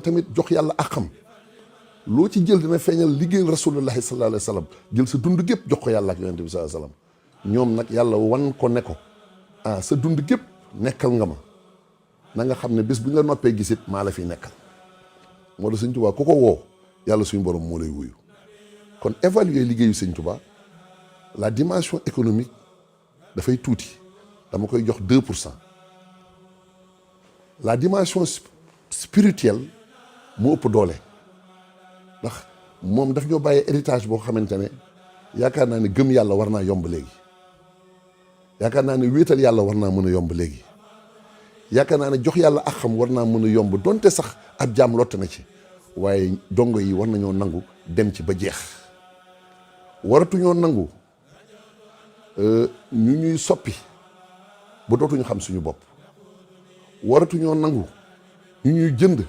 tamit jox yàlla àqam loo ci jël dina feeñal liggéeyal rasulullahi sallallahu alayhi wa sallam jël sa dund gépp jox ko yàlla ak yonente bi sallallahu alayhi wa sallam ñoom nag yàlla wan ko ne ko sa dund gépp nekkal nga ma na nga xam ne bés bu ñu la noppee gisit maa la fi nekkal moo tax Sëñ Tuubaa ku ko woo yàlla suñu borom moo lay wuyu kon évaluer liggéeyu Sëñ Tuubaa la dimension économique dafay tuuti dama koy jox 2%. La dimension spirituelle moo ëpp doole ndax moom daf ñoo bàyyee héritage boo xamante ne yaakaar naa ne gëm yàlla war naa yomb léegi yaakaar naa ne wéetal yàlla war naa mën a yomb léegi yaakaar naa ne jox yàlla ak xam war naa mën a yomb donte sax ab jaam lott na ci waaye dongo yi war nañoo nangu dem ci ba jeex waratuñoo nangu ñu ñuy soppi ba dootuñu xam suñu bopp waratuñoo nangu ñu ñuy jënd